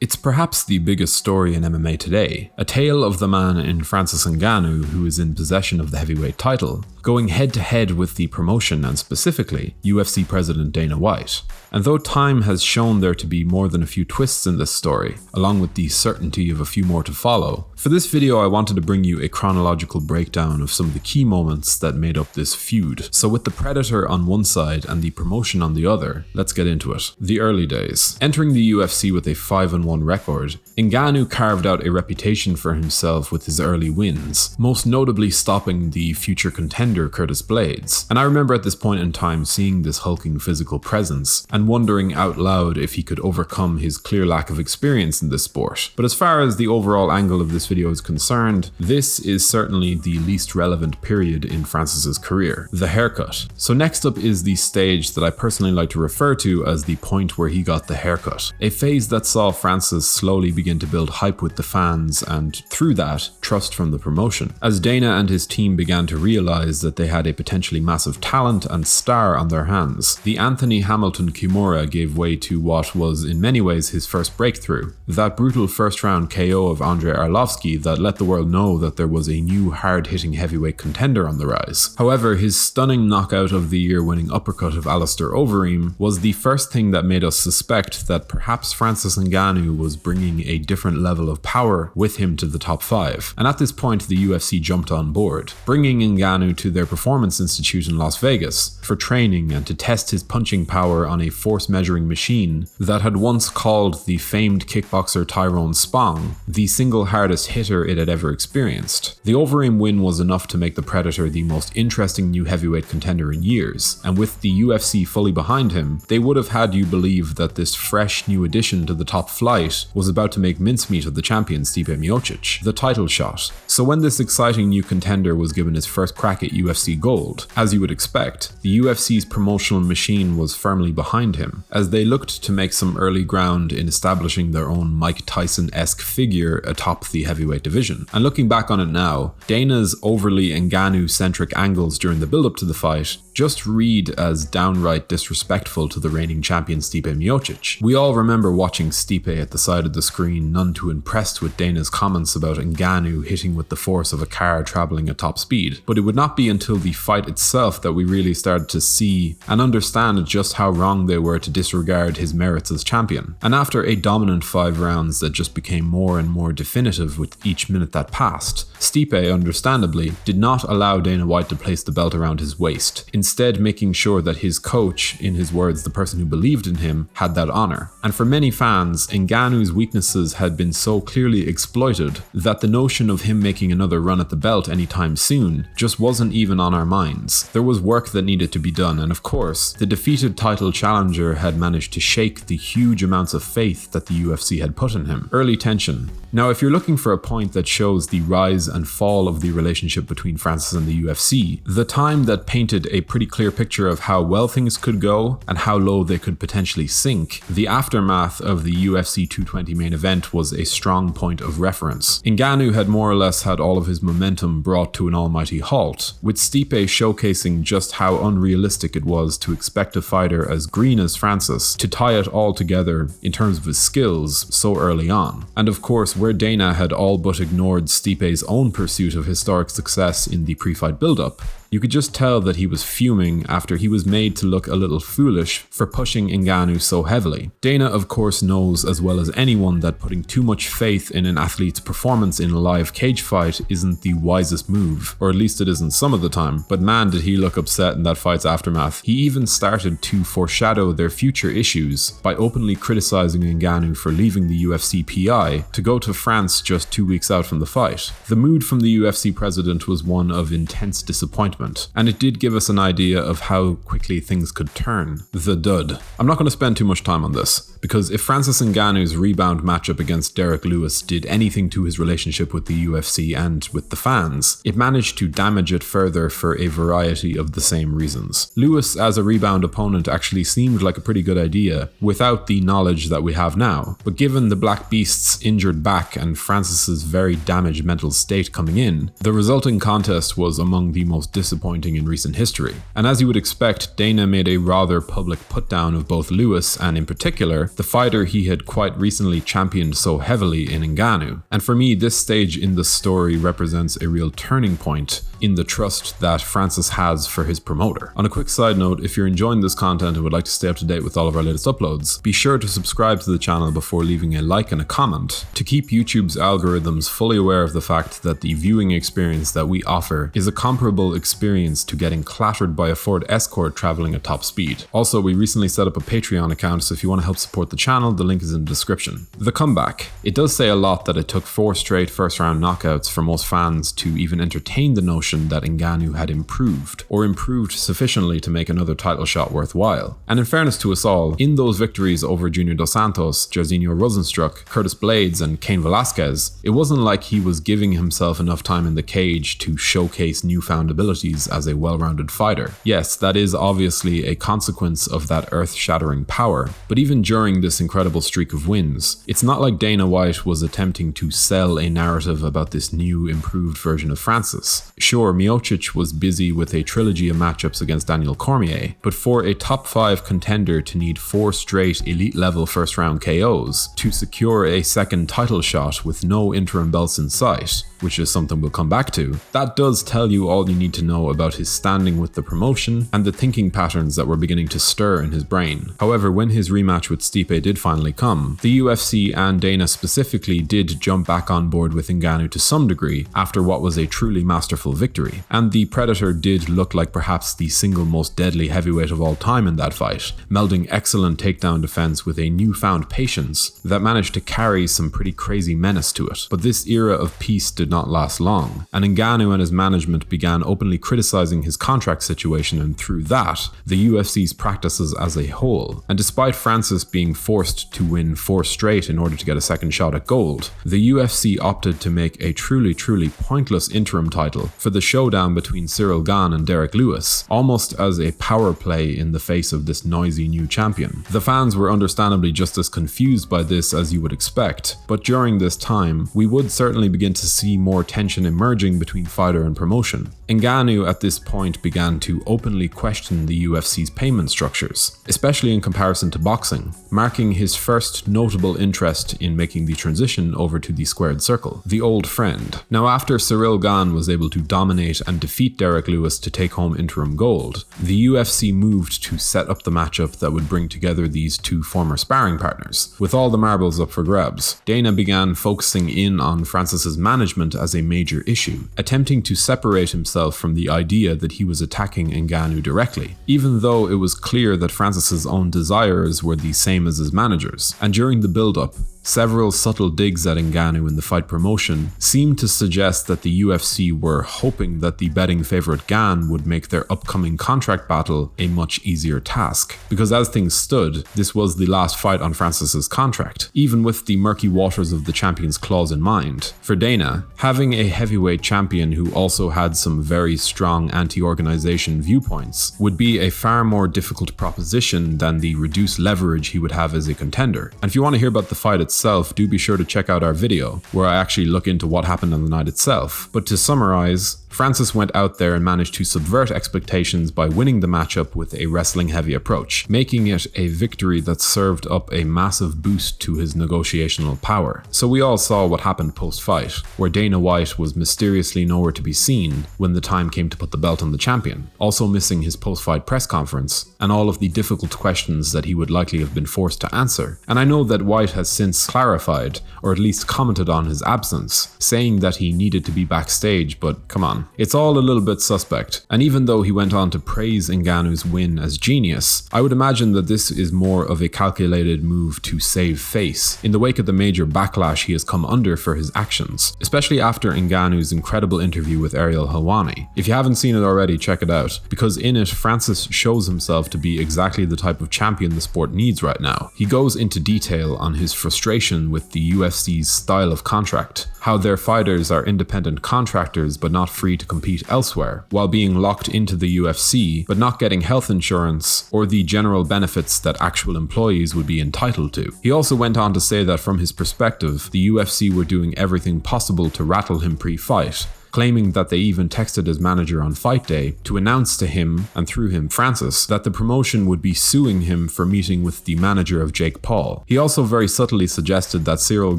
It's perhaps the biggest story in MMA today, a tale of the man in Francis Ngannou who is in possession of the heavyweight title, going head-to-head with the promotion and specifically UFC President Dana White. And though time has shown there to be more than a few twists in this story, along with the certainty of a few more to follow, for this video I wanted to bring you a chronological breakdown of some of the key moments that made up this feud. So with the Predator on one side and the promotion on the other, let's get into it. The early days. Entering the UFC with a 5-1 record, Ngannou carved out a reputation for himself with his early wins, most notably stopping the future contender Curtis Blaydes. And I remember at this point in time seeing this hulking physical presence and wondering out loud if he could overcome his clear lack of experience in this sport. But as far as the overall angle of this video is concerned, this is certainly the least relevant period in Francis's career, the haircut. So next up is the stage that I personally like to refer to as the point where he got the haircut, a phase that saw Francis slowly begin to build hype with the fans and, through that, trust from the promotion. As Dana and his team began to realize that they had a potentially massive talent and star on their hands, the Anthony Hamilton Kimura gave way to what was in many ways his first breakthrough, that brutal first round KO of Andrei Arlovski that let the world know that there was a new hard-hitting heavyweight contender on the rise. However, his stunning knockout of the year winning uppercut of Alistair Overeem was the first thing that made us suspect that perhaps Francis Ngannou was bringing a different level of power with him to the top 5. And at this point the UFC jumped on board, bringing Ngannou to their Performance Institute in Las Vegas for training and to test his punching power on a force measuring machine that had once called the famed kickboxer Tyrone Spong the single hardest hitter it had ever experienced. The Overeem win was enough to make the Predator the most interesting new heavyweight contender in years, and with the UFC fully behind him, they would have had you believe that this fresh new addition to the top flight was about to make mincemeat of the champion Stipe Miocic, the title shot. So when this exciting new contender was given his first crack at UFC Gold, as you would expect, the UFC's promotional machine was firmly behind him, as they looked to make some early ground in establishing their own Mike Tyson-esque figure atop the heavyweight division. And looking back on it now, Dana's overly Ngannou-centric angles during the build-up to the fight just read as downright disrespectful to the reigning champion Stipe Miocic. We all remember watching Stipe at the side of the screen, none too impressed with Dana's comments about Ngannou hitting with the force of a car travelling at top speed. But it would not be until the fight itself that we really started to see and understand just how wrong they were to disregard his merits as champion. And after a dominant 5 rounds that just became more and more definitive with each minute that passed, Stipe, understandably, did not allow Dana White to place the belt around his waist, instead making sure that his coach, in his words the person who believed in him, had that honour. And for many fans, Ngannou's weaknesses had been so clearly exploited that the notion of him making another run at the belt anytime soon just wasn't even on our minds. There was work that needed to be done, and of course, the defeated title challenger had managed to shake the huge amounts of faith that the UFC had put in him. Early tension. Now, if you're looking for a point that shows the rise and fall of the relationship between Francis and the UFC, the time that painted a pretty clear picture of how well things could go and how low they could potentially sink, the aftermath of the UFC 220 main event was a strong point of reference. Ngannou had more or less had all of his momentum brought to an almighty halt, with Stipe showcasing just how unrealistic it was to expect a fighter as green as Francis to tie it all together in terms of his skills so early on. And of course, where Dana had all but ignored Stipe's own pursuit of historic success in the pre-fight build-up, you could just tell that he was fuming after he was made to look a little foolish for pushing Ngannou so heavily. Dana, of course, knows as well as anyone that putting too much faith in an athlete's performance in a live cage fight isn't the wisest move, or at least it isn't some of the time, but man did he look upset in that fight's aftermath. He even started to foreshadow their future issues by openly criticizing Ngannou for leaving the UFC PI to go to France just 2 weeks out from the fight. The mood from the UFC president was one of intense disappointment, and it did give us an idea of how quickly things could turn. The dud. I'm not going to spend too much time on this, because if Francis Ngannou's rebound matchup against Derek Lewis did anything to his relationship with the UFC and with the fans, it managed to damage it further for a variety of the same reasons. Lewis as a rebound opponent actually seemed like a pretty good idea without the knowledge that we have now, but given the Black Beast's injured back and Francis's very damaged mental state coming in, the resulting contest was among the most disappointing disappointing in recent history. And as you would expect, Dana made a rather public putdown of both Lewis and, in particular, the fighter he had quite recently championed so heavily in Ngannou. And for me, this stage in the story represents a real turning point in the trust that Francis has for his promoter. On a quick side note, if you're enjoying this content and would like to stay up to date with all of our latest uploads, be sure to subscribe to the channel before leaving a like and a comment to keep YouTube's algorithms fully aware of the fact that the viewing experience that we offer is a comparable experience to getting clattered by a Ford Escort traveling at top speed. Also, we recently set up a Patreon account, so if you want to help support the channel, the link is in the description. The comeback. It does say a lot that it took 4 straight first round knockouts for most fans to even entertain the notion that Ngannou had improved, or improved sufficiently to make another title shot worthwhile. And in fairness to us all, in those victories over Junior Dos Santos, Jairzinho Rozenstruik, Curtis Blades, and Cain Velasquez, it wasn't like he was giving himself enough time in the cage to showcase newfound abilities as a well-rounded fighter. Yes, that is obviously a consequence of that earth-shattering power, but even during this incredible streak of wins, it's not like Dana White was attempting to sell a narrative about this new, improved version of Francis. Sure, Miocic was busy with a trilogy of matchups against Daniel Cormier, but for a top 5 contender to need 4 straight elite-level first-round KOs to secure a second title shot with no interim belts in sight, which is something we'll come back to, that does tell you all you need to know about his standing with the promotion and the thinking patterns that were beginning to stir in his brain. However, when his rematch with Stipe did finally come, the UFC and Dana specifically did jump back on board with Ngannou to some degree after what was a truly masterful victory, and the Predator did look like perhaps the single most deadly heavyweight of all time in that fight, melding excellent takedown defense with a newfound patience that managed to carry some pretty crazy menace to it. But this era of peace did not last long, and Ngannou and his management began openly criticizing his contract situation and through that, the UFC's practices as a whole. And despite Francis being forced to win 4 straight in order to get a second shot at gold, the UFC opted to make a truly pointless interim title for the showdown between Ciryl Gane and Derek Lewis, almost as a power play in the face of this noisy new champion. The fans were understandably just as confused by this as you would expect, but during this time, we would certainly begin to see more tension emerging between fighter and promotion. Ngannou at this point began to openly question the UFC's payment structures, especially in comparison to boxing, marking his first notable interest in making the transition over to the squared circle, the old friend. Now, after Ciryl Gane was able to dominate and defeat Derek Lewis to take home interim gold, the UFC moved to set up the matchup that would bring together these 2 former sparring partners. With all the marbles up for grabs, Dana began focusing in on Francis's management as a major issue, attempting to separate himself from the idea that he was attacking Ngannou directly, even though it was clear that Francis's own desires were the same as his manager's. And during the build-up, several subtle digs at Ngannou in the fight promotion seemed to suggest that the UFC were hoping that the betting favourite Gane would make their upcoming contract battle a much easier task, because as things stood, this was the last fight on Francis's contract, even with the murky waters of the champion's clause in mind. For Dana, having a heavyweight champion who also had some very strong anti-organization viewpoints would be a far more difficult proposition than the reduced leverage he would have as a contender. And if you want to hear about the fight itself, do be sure to check out our video, where I actually look into what happened on the night itself. But to summarize, Francis went out there and managed to subvert expectations by winning the matchup with a wrestling-heavy approach, making it a victory that served up a massive boost to his negotiational power. So we all saw what happened post-fight, where Dana White was mysteriously nowhere to be seen when the time came to put the belt on the champion, also missing his post-fight press conference, and all of the difficult questions that he would likely have been forced to answer. And I know that White has since clarified, or at least commented on his absence, saying that he needed to be backstage, but come on. It's all a little bit suspect, and even though he went on to praise Ngannou's win as genius, I would imagine that this is more of a calculated move to save face, in the wake of the major backlash he has come under for his actions, especially after Ngannou's incredible interview with Ariel Helwani. If you haven't seen it already, check it out, because in it, Francis shows himself to be exactly the type of champion the sport needs right now. He goes into detail on his frustration with the UFC's style of contract, how their fighters are independent contractors but not free to compete elsewhere, while being locked into the UFC but not getting health insurance or the general benefits that actual employees would be entitled to. He also went on to say that from his perspective, the UFC were doing everything possible to rattle him pre-fight, claiming that they even texted his manager on fight day to announce to him, and through him Francis, that the promotion would be suing him for meeting with the manager of Jake Paul. He also very subtly suggested that Ciryl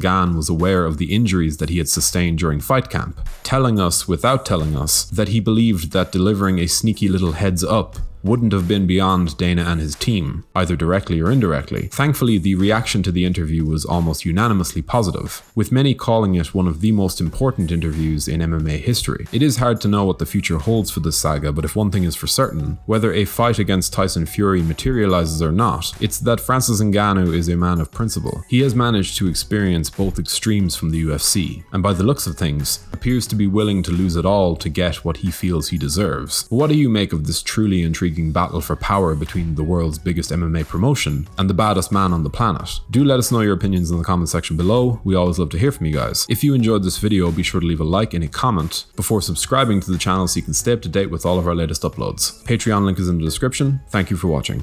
Gane was aware of the injuries that he had sustained during fight camp, telling us without telling us that he believed that delivering a sneaky little heads up wouldn't have been beyond Dana and his team, either directly or indirectly. Thankfully, the reaction to the interview was almost unanimously positive, with many calling it one of the most important interviews in MMA history. It is hard to know what the future holds for this saga, but if one thing is for certain, whether a fight against Tyson Fury materializes or not, it's that Francis Ngannou is a man of principle. He has managed to experience both extremes from the UFC, and by the looks of things, appears to be willing to lose it all to get what he feels he deserves. But what do you make of this truly intriguing battle for power between the world's biggest MMA promotion and the baddest man on the planet? Do let us know your opinions in the comment section below. We always love to hear from you guys. If you enjoyed this video, be sure to leave a like and a comment before subscribing to the channel so you can stay up to date with all of our latest uploads. Patreon link is in the description. Thank you for watching.